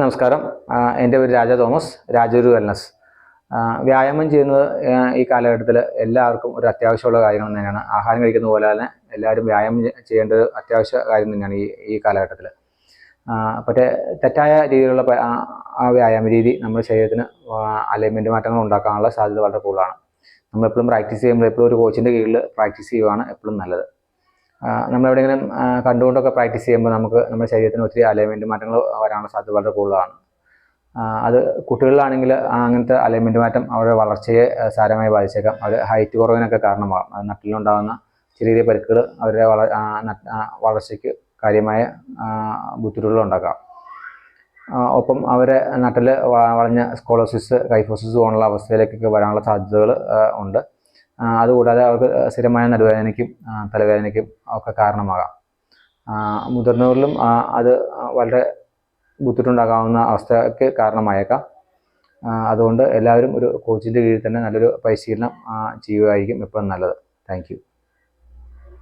നമസ്കാരം. എൻ്റെ പേര് രാജ തോമസ്, രാജൂർ വെൽനസ്. വ്യായാമം ചെയ്യുന്നത് ഈ കാലഘട്ടത്തിൽ എല്ലാവർക്കും ഒരു അത്യാവശ്യമുള്ള കാര്യങ്ങൾ തന്നെയാണ്. ആഹാരം കഴിക്കുന്ന പോലെ തന്നെ എല്ലാവരും വ്യായാമം ചെയ്യേണ്ടത് അത്യാവശ്യ കാര്യം തന്നെയാണ് ഈ കാലഘട്ടത്തിൽ. പക്ഷേ തെറ്റായ രീതിയിലുള്ള ആ വ്യായാമ രീതി നമ്മുടെ ശരീരത്തിന് അലൈൻമെൻറ്റ് മാറ്റങ്ങൾ ഉണ്ടാക്കാനുള്ള സാധ്യത വളരെ കൂടുതലാണ്. നമ്മളെപ്പോഴും പ്രാക്ടീസ് ചെയ്യുമ്പോൾ എപ്പോഴും ഒരു കോച്ചിൻ്റെ കീഴിൽ പ്രാക്ടീസ് ചെയ്യുവാണ് എപ്പോഴും നല്ലത്. നമ്മളെവിടെയെങ്കിലും കണ്ടുകൊണ്ടൊക്കെ പ്രാക്ടീസ് ചെയ്യുമ്പോൾ നമുക്ക് നമ്മുടെ ശരീരത്തിന് ഒത്തിരി അലൈൻമെൻറ്റ് മാറ്റങ്ങൾ വരാനുള്ള സാധ്യത വളരെ കൂടുതലാണ്. അത് കുട്ടികളിലാണെങ്കിൽ അങ്ങനത്തെ അലൈൻമെൻറ്റ് മാറ്റം അവരുടെ വളർച്ചയെ സാരമായി ബാധിച്ചേക്കാം. അത് ഹൈറ്റ് കുറവിനൊക്കെ കാരണമാകും. അത് നട്ടിലുണ്ടാകുന്ന ചെറിയ ചെറിയ പരിക്കുകൾ അവരുടെ വളർച്ചയ്ക്ക് കാര്യമായ ബുദ്ധിമുട്ടുകൾ ഉണ്ടാക്കാം. ഒപ്പം അവരെ നട്ടിൽ വളഞ്ഞ സ്കോളോസിസ്, കൈഫോസിസ് പോലുള്ള അവസ്ഥയിലേക്കൊക്കെ വരാനുള്ള സാധ്യതകൾ ഉണ്ട്. അതുകൂടാതെ അവർക്ക് സ്ഥിരമായ നടുവേദനയ്ക്കും തലവേദനയ്ക്കും ഒക്കെ കാരണമാകാം. മുതിർന്നവരിലും അത് വളരെ ബുദ്ധിമുട്ടുണ്ടാകാവുന്ന അവസ്ഥയ്ക്ക് കാരണമായേക്കാം. അതുകൊണ്ട് എല്ലാവരും ഒരു കോച്ചിൻ്റെ കീഴിൽ തന്നെ നല്ലൊരു പരിശീലനം ചെയ്യുകയായിരിക്കും എപ്പോഴും നല്ലത്. Thank you.